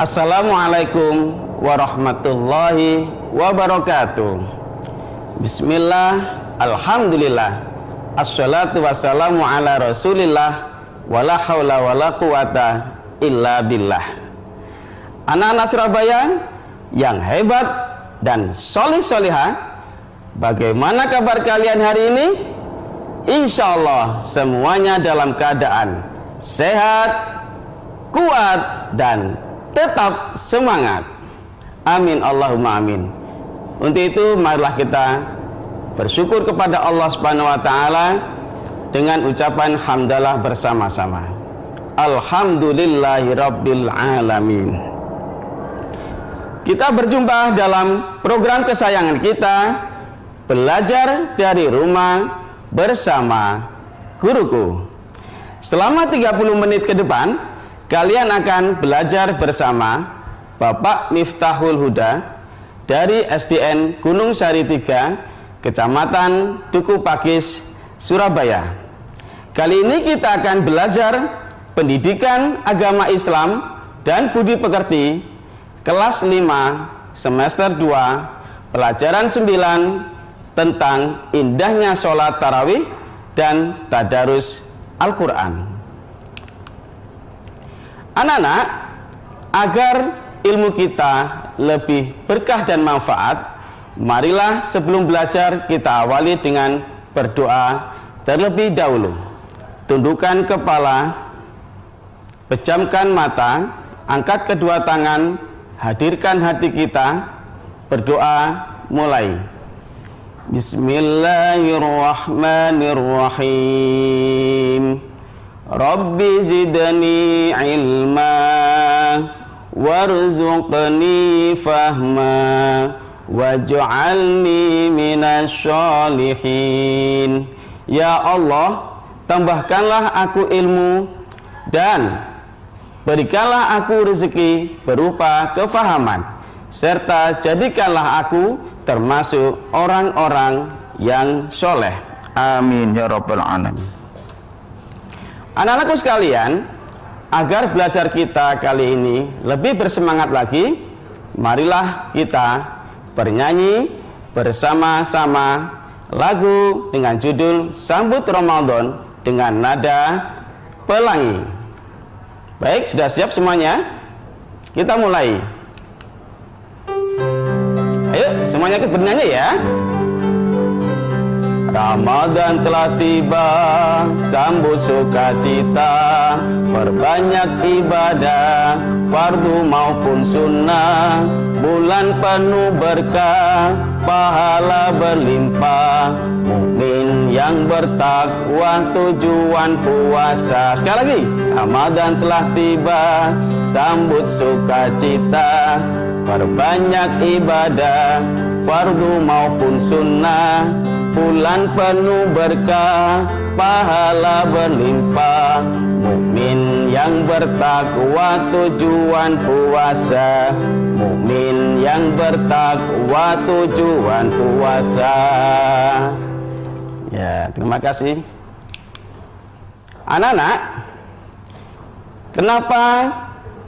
Assalamualaikum warahmatullahi wabarakatuh. Bismillah, alhamdulillah, assalatu wassalamu ala rasulillah, wala hawla wala quwata illa billah. Anak-anak Surabaya yang hebat dan solih-solihah, bagaimana kabar kalian hari ini? Insya Allah semuanya dalam keadaan sehat, kuat, dan tetap semangat. Amin Allahumma amin. Untuk itu marilah kita bersyukur kepada Allah Subhanahu wa taala dengan ucapan hamdalah bersama-sama. Alhamdulillahirabbil alamin. Kita berjumpa dalam program kesayangan kita, Belajar dari Rumah bersama Guruku. Selama 30 menit ke depan kalian akan belajar bersama Bapak Miftahul Huda dari SDN Gunung Sari 3, Kecamatan Duku Pakis, Surabaya. Kali ini kita akan belajar pendidikan agama Islam dan budi pekerti kelas 5 semester 2 pelajaran 9 tentang indahnya sholat tarawih dan tadarus Al-Quran. Anak-anak, agar ilmu kita lebih berkah dan manfaat, marilah sebelum belajar kita awali dengan berdoa terlebih dahulu. Tundukkan kepala, pejamkan mata, angkat kedua tangan, hadirkan hati kita, berdoa mulai. Bismillahirrahmanirrahim. Rabbi zidni ilma warzuqni fahma waj'alni minasyolihin. Ya Allah, tambahkanlah aku ilmu dan berikanlah aku rezeki berupa kefahaman, serta jadikanlah aku termasuk orang-orang yang soleh. Amin ya rabbal alamin. Anak-anakku sekalian, agar belajar kita kali ini lebih bersemangat lagi, marilah kita bernyanyi bersama-sama lagu dengan judul Sambut Ramadan dengan nada pelangi. Baik, sudah siap semuanya? Kita mulai. Ayo, semuanya ikut bernyanyi ya. Ramadan telah tiba, sambut sukacita, perbanyak ibadah, fardu maupun sunnah, bulan penuh berkah, pahala berlimpah, mukmin yang bertakwa tujuan puasa. Sekali lagi, Ramadan telah tiba, sambut sukacita, perbanyak ibadah, fardu maupun sunnah, bulan penuh berkah, pahala berlimpah, mukmin yang bertakwa tujuan puasa, mukmin yang bertakwa tujuan puasa. Ya, terima kasih. Anak-anak, kenapa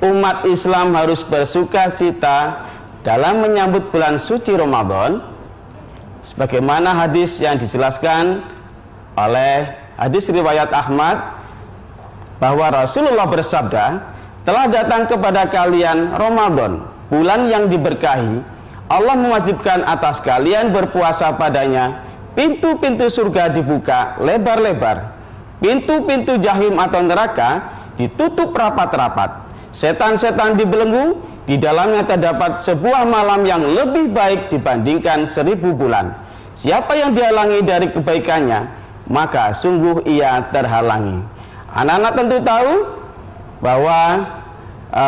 umat Islam harus bersukacita dalam menyambut bulan suci Ramadan? Sebagaimana hadis yang dijelaskan oleh hadis riwayat Ahmad, bahwa Rasulullah bersabda, telah datang kepada kalian Ramadan, bulan yang diberkahi. Allah mewajibkan atas kalian berpuasa padanya. Pintu-pintu surga dibuka lebar-lebar, pintu-pintu jahim atau neraka ditutup rapat-rapat, setan-setan dibelenggu. Di dalamnya terdapat sebuah malam yang lebih baik dibandingkan 1000 bulan. Siapa yang dihalangi dari kebaikannya, maka sungguh ia terhalangi. Anak-anak tentu tahu bahwa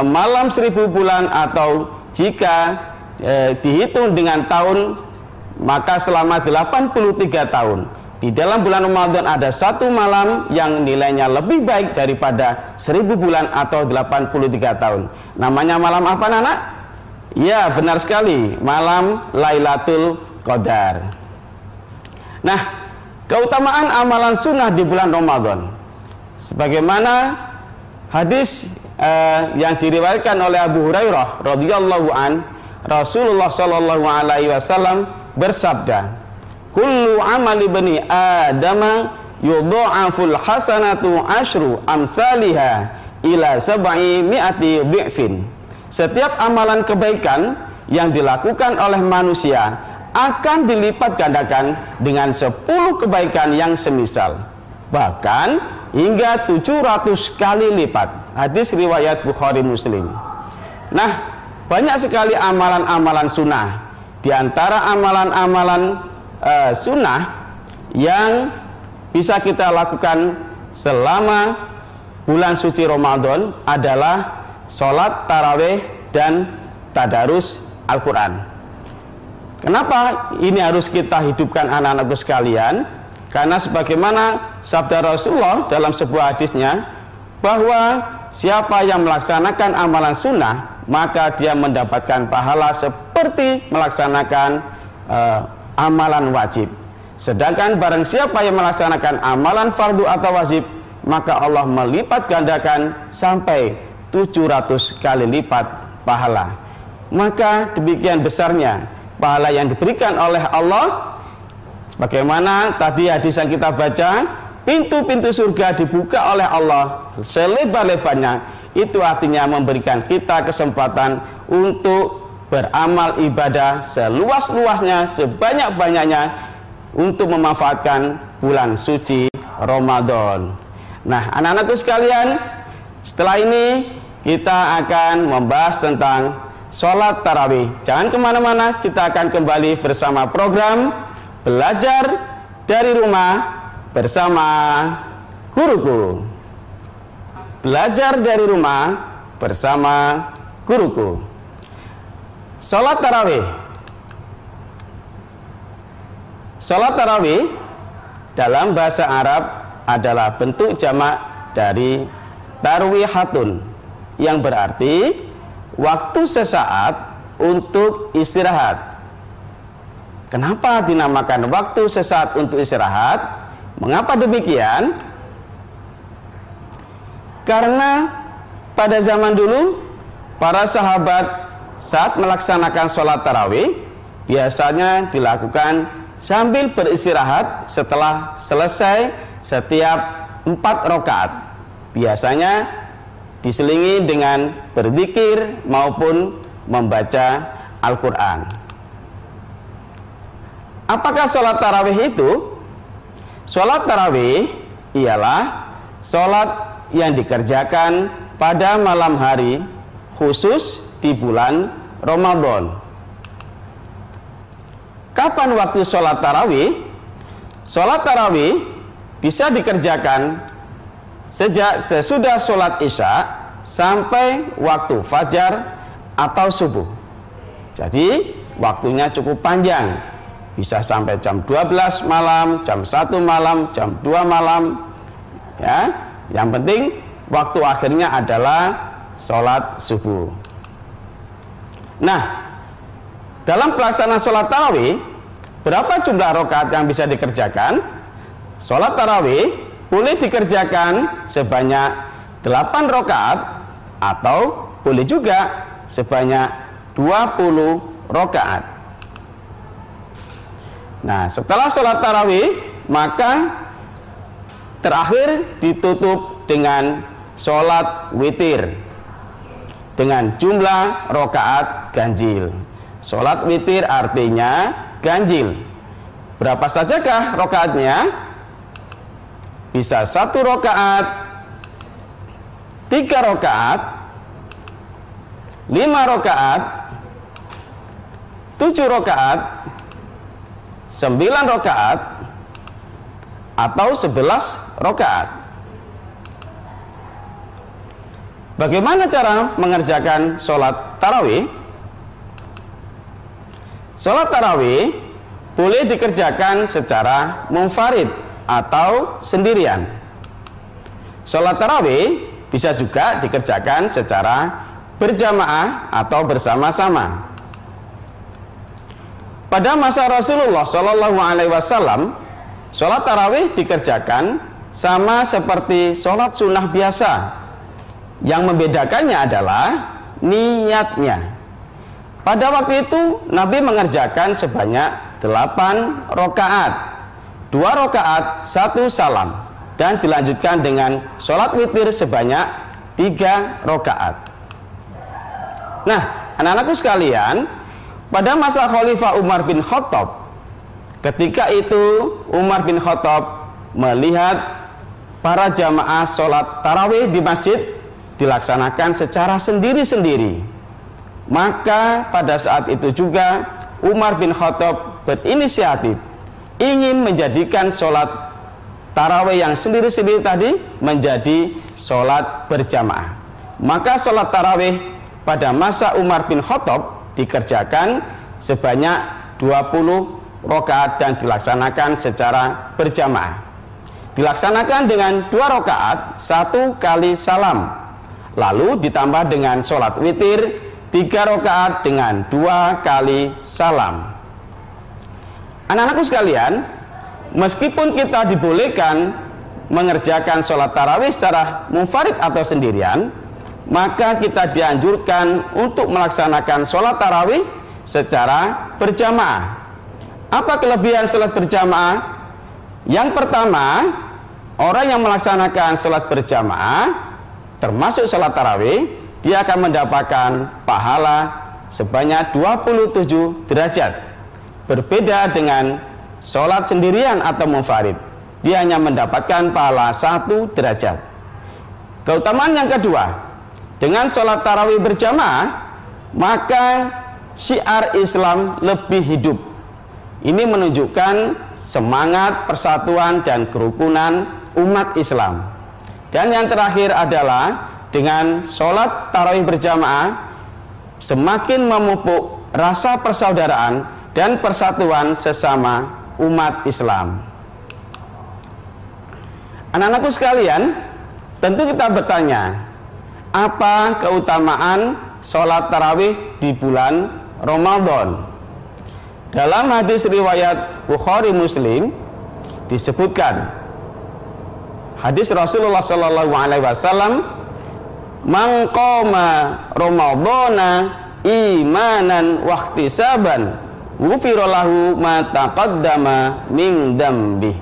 malam 1000 bulan, atau jika dihitung dengan tahun, maka selama 83 tahun. Di dalam bulan Ramadan ada satu malam yang nilainya lebih baik daripada 1000 bulan atau 83 tahun. Namanya malam apa, anak? Ya, benar sekali, malam Lailatul Qadar. Nah, keutamaan amalan sunnah di bulan Ramadan, sebagaimana hadis yang diriwayatkan oleh Abu Hurairah radhiyallahu an, Rasulullah sallallahu alaihi wasallam bersabda, "Kullu amali bani Adama yudha'aful hasanatu asyru amsalihha ila sab'i mi'ati dhi'fin." Setiap amalan kebaikan yang dilakukan oleh manusia akan dilipat gandakan dengan 10 kebaikan yang semisal, bahkan hingga 700 kali lipat. Hadis riwayat Bukhari Muslim. Nah, banyak sekali amalan-amalan sunnah. Di antara amalan-amalan sunnah yang bisa kita lakukan selama bulan suci Ramadan adalah sholat tarawih dan tadarus Al-Quran. Kenapa ini harus kita hidupkan anak-anakku sekalian? Karena sebagaimana sabda Rasulullah dalam sebuah hadisnya, bahwa siapa yang melaksanakan amalan sunnah, maka dia mendapatkan pahala seperti melaksanakan amalan wajib. Sedangkan barang siapa yang melaksanakan amalan fardu atau wajib, maka Allah melipat gandakan sampai 700 kali lipat pahala. Maka demikian besarnya pahala yang diberikan oleh Allah. Bagaimana tadi hadis yang kita baca, pintu-pintu surga dibuka oleh Allah selebar-lebarnya. Itu artinya memberikan kita kesempatan untuk beramal ibadah seluas-luasnya, sebanyak-banyaknya, untuk memanfaatkan bulan suci Ramadan. Nah, anak-anakku sekalian, setelah ini kita akan membahas tentang sholat tarawih. Jangan kemana-mana, kita akan kembali bersama program Belajar dari Rumah bersama Guruku. Belajar dari Rumah bersama Guruku. Sholat tarawih. Sholat tarawih dalam bahasa Arab adalah bentuk jamak dari tarwihatun, yang berarti waktu sesaat untuk istirahat. Kenapa dinamakan waktu sesaat untuk istirahat? Mengapa demikian? Karena pada zaman dulu para sahabat saat melaksanakan sholat tarawih biasanya dilakukan sambil beristirahat setelah selesai setiap 4 rakaat. Biasanya diselingi dengan berzikir maupun membaca Al-Quran. Apakah sholat tarawih itu? Sholat tarawih ialah sholat yang dikerjakan pada malam hari, khusus di bulan Ramadan. Kapan waktu sholat tarawih? Sholat tarawih bisa dikerjakan sejak sesudah sholat isya sampai waktu fajar atau subuh. Jadi waktunya cukup panjang, bisa sampai jam 12 malam, jam 1 malam, jam 2 malam, ya. Yang penting waktu akhirnya adalah sholat subuh. Nah, dalam pelaksanaan sholat tarawih, berapa jumlah rakaat yang bisa dikerjakan? Sholat tarawih boleh dikerjakan sebanyak 8 rakaat atau boleh juga sebanyak 20 rakaat. Nah, setelah sholat tarawih, maka terakhir ditutup dengan sholat witir dengan jumlah rakaat ganjil. Sholat witir artinya ganjil. Berapa sajakah rakaatnya? Bisa 1 rakaat, 3 rakaat, 5 rakaat, 7 rakaat, 9 rakaat, atau 11 rakaat. Bagaimana cara mengerjakan sholat tarawih? Sholat tarawih boleh dikerjakan secara munfarid atau sendirian. Sholat tarawih bisa juga dikerjakan secara berjamaah atau bersama-sama. Pada masa Rasulullah Shallallahu Alaihi Wasallam, sholat tarawih dikerjakan sama seperti sholat sunnah biasa, Yang membedakannya adalah niatnya. Pada waktu itu Nabi mengerjakan sebanyak 8 rakaat, 2 rakaat 1 salam, dan dilanjutkan dengan sholat witir sebanyak 3 rakaat. Nah, anak-anakku sekalian, pada masa Khalifah Umar bin Khattab, ketika itu Umar bin Khattab melihat para jamaah sholat tarawih di masjid dilaksanakan secara sendiri-sendiri. Maka pada saat itu juga Umar bin Khattab berinisiatif ingin menjadikan sholat tarawih yang sendiri-sendiri tadi menjadi sholat berjamaah. Maka sholat tarawih pada masa Umar bin Khattab dikerjakan sebanyak 20 rakaat dan dilaksanakan secara berjamaah. Dilaksanakan dengan 2 rakaat 1 kali salam, lalu ditambah dengan sholat witir 3 rakaat dengan 2 kali salam. Anak-anakku sekalian, meskipun kita dibolehkan mengerjakan sholat tarawih secara munfarid atau sendirian, maka kita dianjurkan untuk melaksanakan sholat tarawih secara berjamaah. Apa kelebihan sholat berjamaah? Yang pertama, orang yang melaksanakan sholat berjamaah termasuk sholat tarawih, dia akan mendapatkan pahala sebanyak 27 derajat. Berbeda dengan sholat sendirian atau munfarid, dia hanya mendapatkan pahala 1 derajat. Keutamaan yang kedua, dengan sholat tarawih berjamaah, maka syiar Islam lebih hidup. Ini menunjukkan semangat persatuan dan kerukunan umat Islam. Dan yang terakhir adalah dengan sholat tarawih berjamaah semakin memupuk rasa persaudaraan dan persatuan sesama umat Islam. Anak-anakku sekalian, tentu kita bertanya, apa keutamaan sholat tarawih di bulan Ramadan? Dalam hadis riwayat Bukhari Muslim disebutkan, hadis Rasulullah SAW, man qama ramadhana imanan wa ihtisaban ghufira lahu ma taqaddama min dzambi.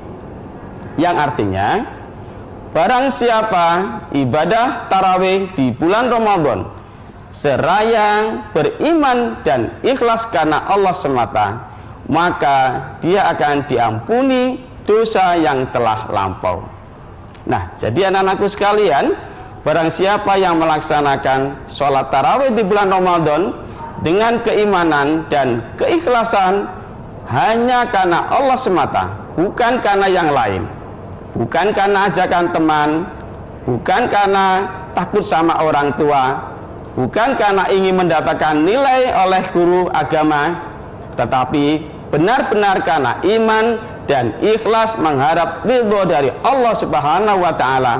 Yang artinya, barang siapa ibadah tarawih di bulan Ramadan seraya beriman dan ikhlas karena Allah semata, maka dia akan diampuni dosa yang telah lampau. Nah, jadi anak-anakku sekalian, barang siapa yang melaksanakan sholat tarawih di bulan Ramadan dengan keimanan dan keikhlasan hanya karena Allah semata, bukan karena yang lain, bukan karena ajakan teman, bukan karena takut sama orang tua, bukan karena ingin mendapatkan nilai oleh guru agama, tetapi benar-benar karena iman dan ikhlas mengharap ridho dari Allah Subhanahu wa Ta'ala,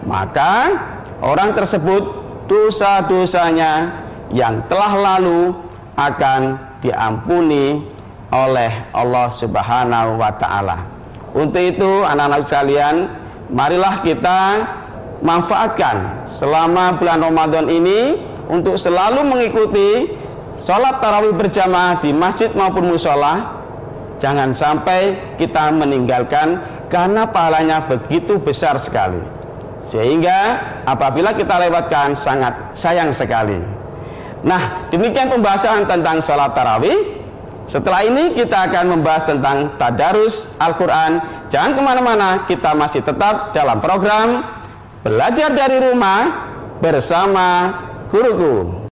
maka orang tersebut dosa-dosanya yang telah lalu akan diampuni oleh Allah Subhanahu wa Ta'ala. Untuk itu anak-anak sekalian, marilah kita manfaatkan selama bulan Ramadan ini untuk selalu mengikuti sholat tarawih berjamaah di masjid maupun mushola. Jangan sampai kita meninggalkan karena pahalanya begitu besar sekali, sehingga apabila kita lewatkan sangat sayang sekali. Nah, demikian pembahasan tentang sholat tarawih. Setelah ini kita akan membahas tentang tadarus Al-Quran. Jangan kemana-mana, kita masih tetap dalam program Belajar dari Rumah bersama Guruku.